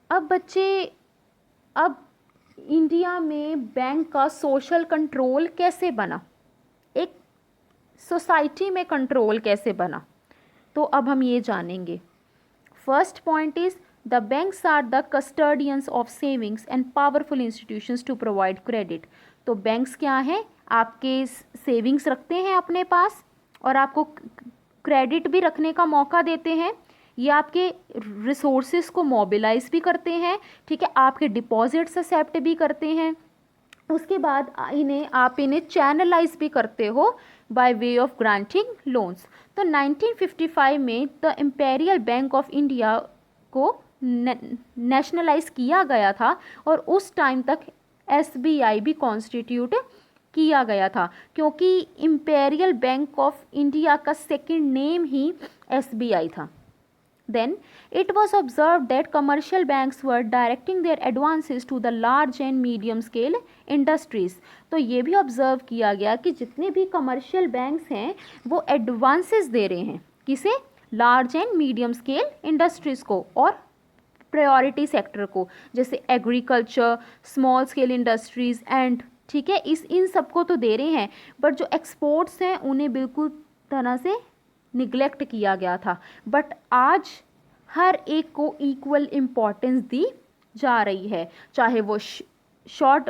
अब बच्चे, अब इंडिया में बैंक का सोशल कंट्रोल कैसे बना, एक सोसाइटी में कंट्रोल कैसे बना, तो अब हम ये जानेंगे। First point is the banks are the custodians of savings and powerful institutions to provide credit. तो बैंक्स क्या हैं, आपके सेविंग्स रखते हैं अपने पास और आपको क्रेडिट भी रखने का मौका देते हैं। ये आपके रिसोर्सेज को मोबिलाइज भी करते हैं, ठीक है, आपके डिपॉजिट्स एक्सेप्ट भी करते हैं। उसके बाद आप इन्हें चैनलाइज भी करते हो by way of granting loans. तो 1955 में the imperial bank of India को नेशनलाइज किया गया था और उस टाइम तक एसबीआई भी कॉन्स्टिट्यूट किया गया था, क्योंकि इम्पेरियल बैंक ऑफ इंडिया का सेकंड नेम ही एसबीआई था। Then it was observed that commercial banks were directing their advances to the large and medium scale industries। तो ये भी ऑब्जर्व किया गया कि जितने भी कमर्शियल बैंक्स हैं वो एडवांसेस दे रहे हैं किसे, large and medium scale industries को और प्रायोरिटी सेक्टर को, जैसे agriculture, small scale industries and, ठीक है, इन सबको तो दे रहे हैं, बट जो एक्सपोर्ट्स हैं उन्हें बिल्कुल तरह से निगलेक्ट किया गया था। बट आज हर एक को इक्वल इम्पॉर्टेंस दी जा रही है, चाहे वो शॉर्ट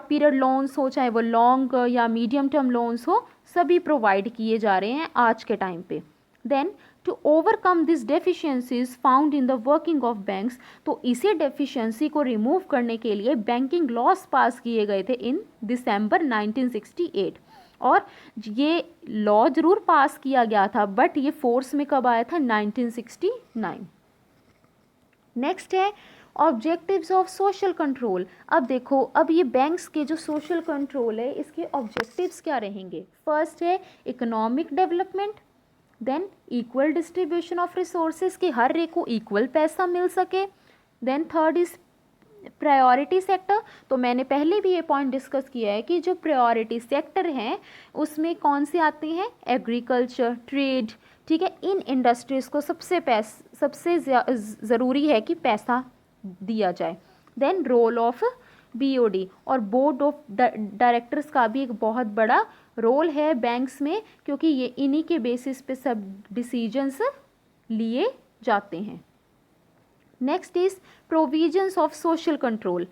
पीरियड लोन्स हो, चाहे वो लॉन्ग या मीडियम टर्म लोन्स हो, सभी प्रोवाइड किए जा रहे हैं आज के टाइम पे। Then to overcome this deficiencies found in the working of banks, तो इसी डेफिशिएंसी को रिमूव करने के लिए बैंकिंग लॉज पास किए गए थे इन दिसंबर 1968। और ये लॉ जरूर पास किया गया था बट ये फोर्स में कब आया था, 1969। नेक्स्ट है ऑब्जेक्टिव्स ऑफ सोशल कंट्रोल। अब देखो, अब ये बैंक्स के जो सोशल कंट्रोल है इसके ऑब्जेक्टिव्स क्या रहेंगे। फर्स्ट है economic development, then equal distribution of resources कि हर एक को इक्वल पैसा मिल सके। Then third is priority sector, तो मैंने पहले भी ये पॉइंट डिस्कस किया है कि जो प्रायोरिटी सेक्टर हैं उसमें कौन से आते हैं, एग्रीकल्चर, ट्रेड, ठीक है, इन इंडस्ट्रीज़ को सबसे ज़रूरी है कि पैसा दिया जाए। देन रोल ऑफ बीओडी और बोर्ड ऑफ डायरेक्टर्स का भी एक बहुत बड़ा रोल है बैंक्स में, क्योंकि ये इन्हीं के बेसिस पे सब डिसीजंस लिए जाते हैं। Next is provisions of social control.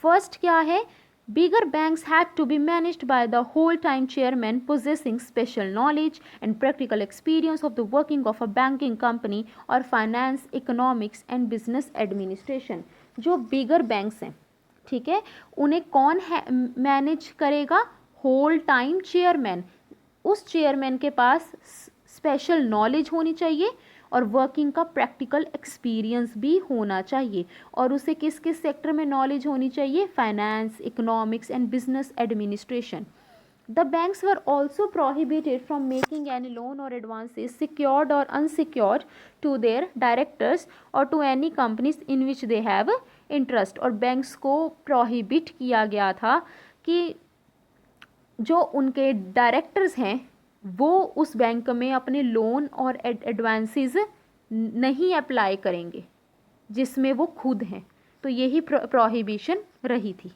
First क्या है, bigger banks had to be managed by the whole time chairman possessing special knowledge and practical experience of the working of a banking company और finance, economics and business administration. जो bigger banks हैं, ठीक है, उन्हें कौन है manage करेगा, whole time chairman. उस चेयरमैन के पास स्पेशल नॉलेज होनी चाहिए और वर्किंग का प्रैक्टिकल एक्सपीरियंस भी होना चाहिए। और उसे किस किस सेक्टर में नॉलेज होनी चाहिए, finance, economics and business administration. The banks were also prohibited from making any loan और एडवांसेस सिक्योर्ड और अनसिक्योर्ड टू देयर डायरेक्टर्स और to any companies in which they have interest. और बैंक्स को prohibit किया गया था कि जो उनके डायरेक्टर्स हैं वो उस बैंक में अपने लोन और एडवांसेस नहीं अप्लाई करेंगे जिसमें वो खुद हैं। तो यही प्रोहिबिशन रही थी।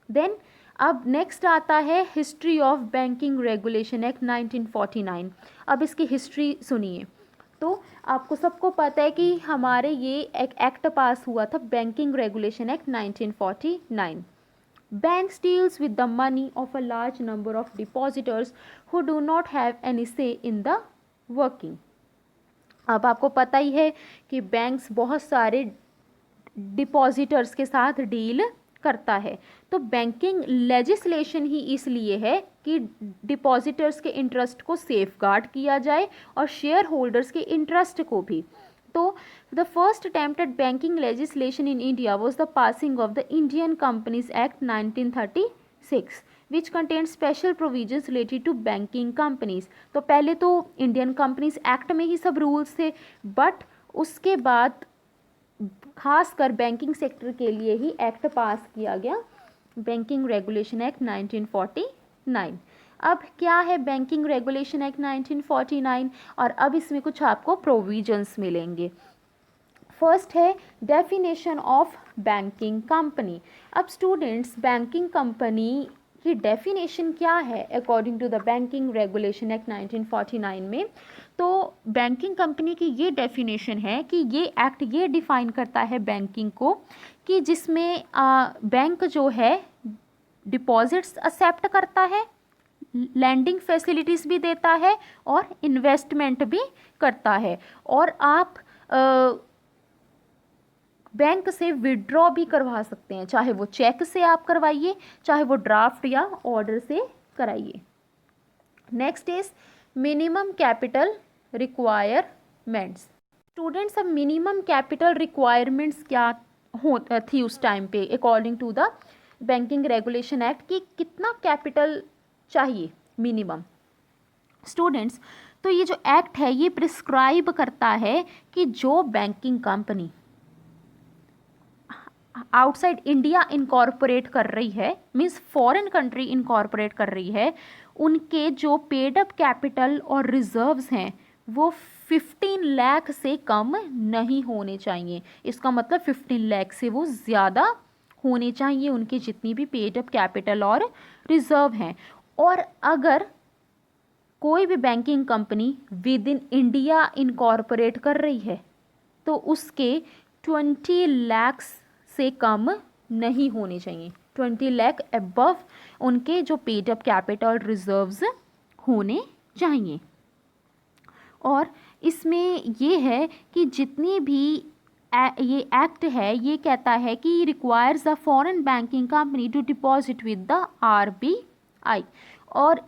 देन अब नेक्स्ट आता है history of banking regulation act 1949। अब इसकी हिस्ट्री सुनिए। तो आपको सबको पता है कि हमारे ये एक एक्ट पास हुआ था, banking regulation act 1949। Banks deals with the money of a large number of depositors who do not have any say in the working। अब आपको पता ही है कि बैंक्स बहुत सारे डिपॉजिटर्स के साथ डील करता है। तो बैंकिंग लेजिस्लेशन ही इसलिए है कि डिपॉजिटर्स के इंटरेस्ट को सेफगार्ड किया जाए और शेयर होल्डर्स के इंटरेस्ट को भी। तो the first attempt at banking legislation in India was the passing of the Indian Companies Act 1936 which contained special provisions related to banking companies। तो पहले तो इंडियन कंपनीज एक्ट में ही सब रूल्स थे, बट उसके बाद खासकर बैंकिंग सेक्टर के लिए ही एक्ट पास किया गया, बैंकिंग रेगुलेशन एक्ट 1949। अब क्या है बैंकिंग रेगुलेशन एक्ट 1949 और अब इसमें कुछ आपको प्रोविजंस मिलेंगे। फर्स्ट है डेफिनेशन ऑफ बैंकिंग कंपनी। अब स्टूडेंट्स, बैंकिंग कंपनी की डेफिनेशन क्या है according to the banking regulation act 1949 में। तो बैंकिंग कंपनी की ये डेफिनेशन है कि ये एक्ट ये डिफाइन करता है बैंकिंग को कि जिसमें बैंक जो है डिपॉजिट्स एक्सेप्ट करता है, लैंडिंग फैसिलिटीज़ भी देता है और इन्वेस्टमेंट भी करता है, और आप बैंक से विड्रॉ भी करवा सकते हैं, चाहे वो चेक से आप करवाइए, चाहे वो ड्राफ्ट या ऑर्डर से कराइए। Next is minimum capital requirements. Students, अब मिनिमम कैपिटल रिक्वायरमेंट्स क्या थी उस टाइम पे according to the banking regulation act, कि कितना कैपिटल चाहिए मिनिमम। स्टूडेंट्स, तो ये जो एक्ट है ये प्रिस्क्राइब करता है कि जो banking company outside India incorporate कर रही है, मीन्स फॉरेन कंट्री इनकॉर्पोरेट कर रही है, उनके जो पेड अप कैपिटल और रिजर्व्स हैं वो 15 लाख से कम नहीं होने चाहिए। इसका मतलब 15 लाख से वो ज़्यादा होने चाहिए उनकी जितनी भी पेड अप कैपिटल और रिजर्व हैं। और अगर कोई भी banking company with in India incorporate कर रही है तो उसके 20 लाख से कम नहीं होने चाहिए, 20 लाख अबव उनके जो पेड अप कैपिटल रिजर्व्स होने चाहिए। और इसमें ये है कि जितनी भी ये एक्ट है ये कहता है कि requires the foreign banking company to deposit with the RBI, और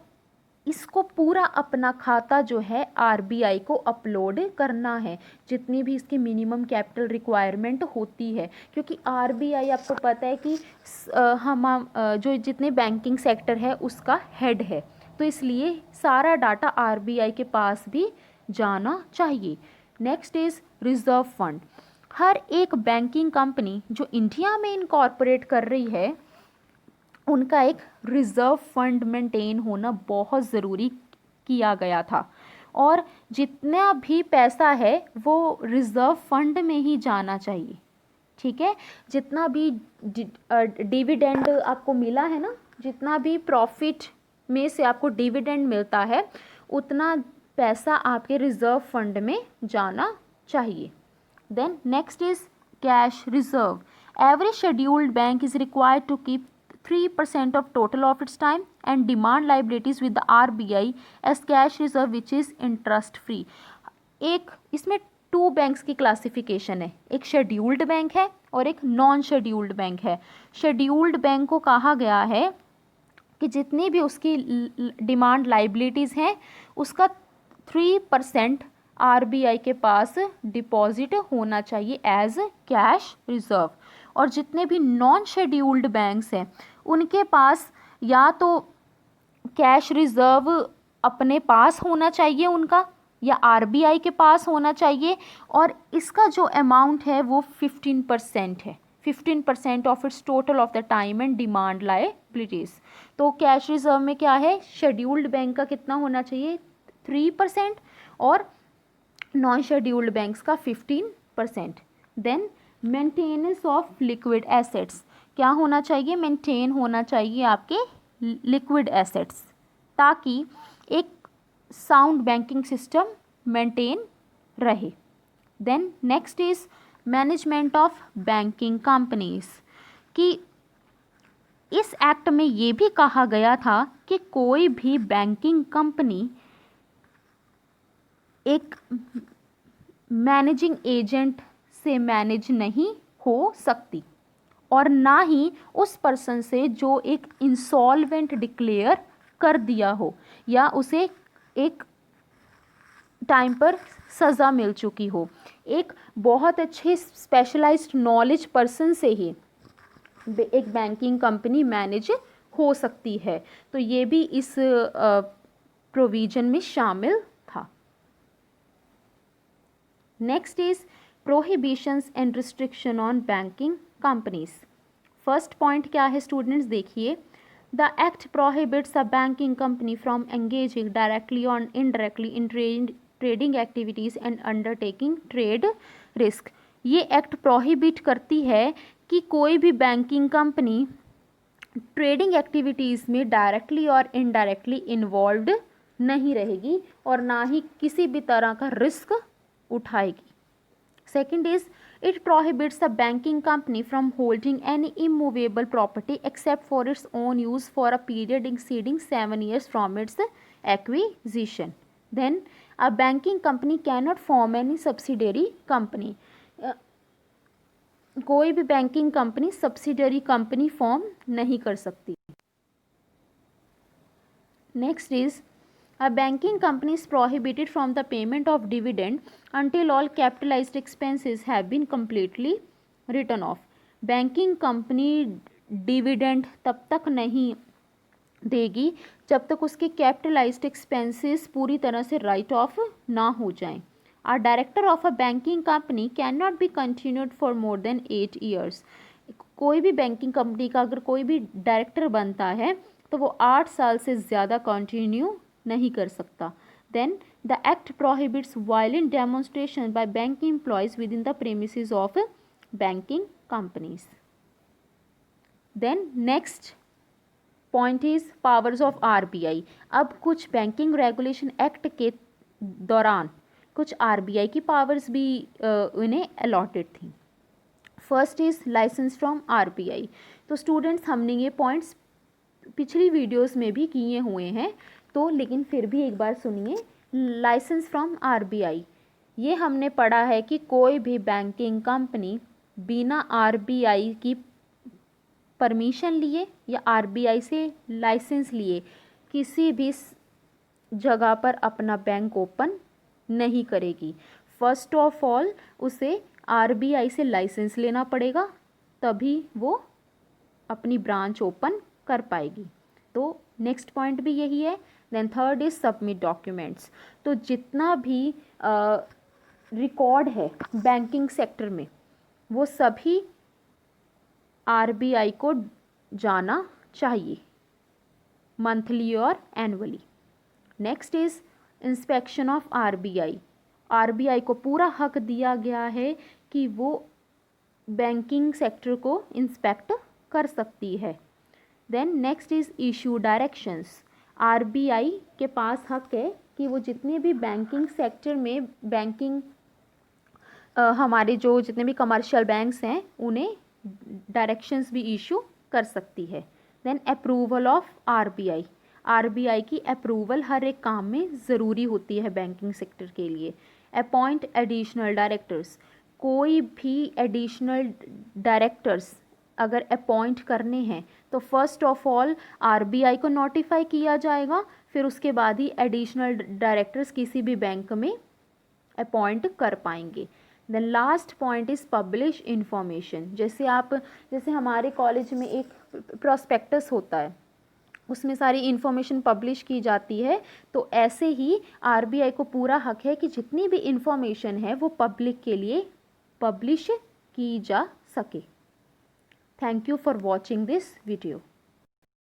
इसको पूरा अपना खाता जो है आरबीआई को अपलोड करना है, जितनी भी इसकी मिनिमम कैपिटल रिक्वायरमेंट होती है, क्योंकि आरबीआई आपको पता है कि हम जो जितने बैंकिंग सेक्टर है उसका हेड है, तो इसलिए सारा डाटा आरबीआई के पास भी जाना चाहिए। Next is reserve fund. हर एक बैंकिंग कंपनी जो इंडिया में इनकॉर्पोरेट कर रही है उनका एक रिज़र्व फंड मेंटेन होना बहुत ज़रूरी किया गया था, और जितना भी पैसा है वो रिज़र्व फंड में ही जाना चाहिए। ठीक है, जितना भी डिविडेंड आपको मिला है ना, जितना भी प्रॉफिट में से आपको डिविडेंड मिलता है उतना पैसा आपके रिज़र्व फंड में जाना चाहिए। Then next is cash reserve. Every scheduled bank is required to keep 3% of total of its time and demand liabilities with the RBI as cash reserve which is interest free। एक इसमें 2 banks की classification है, एक scheduled bank है और एक non scheduled bank है। Scheduled bank को कहा गया है कि जितनी भी उसकी डिमांड लाइबिलिटीज़ हैं उसका 3% आरबीआई के पास डिपॉजिट होना चाहिए एज कैश रिजर्व, और जितने भी नॉन शेड्यूल्ड बैंक्स हैं उनके पास या तो कैश रिजर्व अपने पास होना चाहिए उनका, या आरबीआई के पास होना चाहिए, और इसका जो अमाउंट है वो 15% है, 15% of its total of the time and demand liabilities. तो कैश रिजर्व में क्या है, शेड्यूल्ड बैंक का कितना होना चाहिए 3% और नॉन शेड्यूल्ड बैंक्स का 15%। Then maintenance of liquid assets, क्या होना चाहिए, मेंटेन होना चाहिए आपके लिक्विड एसेट्स ताकि एक साउंड बैंकिंग सिस्टम मेंटेन रहे। Then next is management of banking companies, कि इस एक्ट में ये भी कहा गया था कि कोई भी बैंकिंग कंपनी एक मैनेजिंग एजेंट से मैनेज नहीं हो सकती, और ना ही उस पर्सन से जो एक इंसॉल्वेंट डिक्लेयर कर दिया हो या उसे एक टाइम पर सज़ा मिल चुकी हो। एक बहुत अच्छे स्पेशलाइज्ड नॉलेज पर्सन से ही एक बैंकिंग कंपनी मैनेज हो सकती है, तो ये भी इस प्रोविजन में शामिल था। Next is prohibitions and restriction on banking companies. First point क्या है स्टूडेंट्स, देखिए, the act prohibits a banking company from engaging directly और indirectly in trading activities and undertaking trade risk. ये एक्ट प्रोहिबिट करती है कि कोई भी बैंकिंग कंपनी ट्रेडिंग एक्टिविटीज़ में डायरेक्टली और इनडायरेक्टली इन्वॉल्व्ड नहीं रहेगी और ना ही किसी भी तरह का रिस्क उठाएगी। Second is it prohibits the banking company from holding any immovable property except for its own use for a period exceeding 7 years from its acquisition. Then a banking company can not form any subsidiary company. कोई भी banking company subsidiary company form नहीं कर सकती। Next is a banking company is prohibited from the payment of dividend until all capitalized expenses have been completely written off. Banking company dividend तब तक नहीं देगी जब तक उसके कैपिटलाइज्ड एक्सपेंसेस पूरी तरह से राइट ऑफ ना हो जाएं। A director of a banking company cannot be continued for more than 8 years. कोई भी बैंकिंग कंपनी का अगर कोई भी डायरेक्टर बनता है तो वो 8 साल से ज़्यादा कंटिन्यू नहीं कर सकता। Then the act prohibits violent demonstration by bank employees with in the premises of banking companies. Then next point is powers of RBI. अब कुछ बैंकिंग रेगुलेशन एक्ट के दौरान कुछ आरबीआई की पावर्स भी उन्हें अलॉटेड थी। First is licence from RBI. तो स्टूडेंट्स हमने ये पॉइंट्स पिछली वीडियोस में भी किए हुए हैं, तो लेकिन फिर भी एक बार सुनिए। लाइसेंस फ्रॉम आरबीआई, ये हमने पढ़ा है कि कोई भी बैंकिंग कंपनी बिना आरबीआई की परमिशन लिए या आरबीआई से लाइसेंस लिए किसी भी जगह पर अपना बैंक ओपन नहीं करेगी। फर्स्ट ऑफ ऑल उसे आरबीआई से लाइसेंस लेना पड़ेगा, तभी वो अपनी ब्रांच ओपन कर पाएगी। तो नेक्स्ट पॉइंट भी यही है। Then third is submit documents. तो जितना भी रिकॉर्ड है बैंकिंग सेक्टर में वो सभी आरबीआई को जाना चाहिए, मंथली और annually. Next is inspection of RBI. RBI को पूरा हक दिया गया है कि वो बैंकिंग सेक्टर को इंस्पेक्ट कर सकती है। Then next is issue directions. RBI के पास हक है कि वो जितने भी बैंकिंग सेक्टर में बैंकिंग हमारे जो जितने भी कमर्शियल बैंक्स हैं उन्हें डायरेक्शंस भी इशू कर सकती है। Then approval of RBI. RBI की अप्रूवल हर एक काम में ज़रूरी होती है बैंकिंग सेक्टर के लिए। Appoint additional directors. कोई भी एडिशनल डायरेक्टर्स अगर अपॉइंट करने हैं तो फर्स्ट ऑफ ऑल आरबीआई को नोटिफाई किया जाएगा, फिर उसके बाद ही एडिशनल डायरेक्टर्स किसी भी बैंक में अपॉइंट कर पाएंगे। Then last point is publish information. जैसे हमारे कॉलेज में एक प्रोस्पेक्टस होता है, उसमें सारी इन्फॉर्मेशन पब्लिश की जाती है, तो ऐसे ही आरबीआई को पूरा हक है कि जितनी भी इन्फॉर्मेशन है वो पब्लिक के लिए पब्लिश की जा सके। Thank you for watching this video.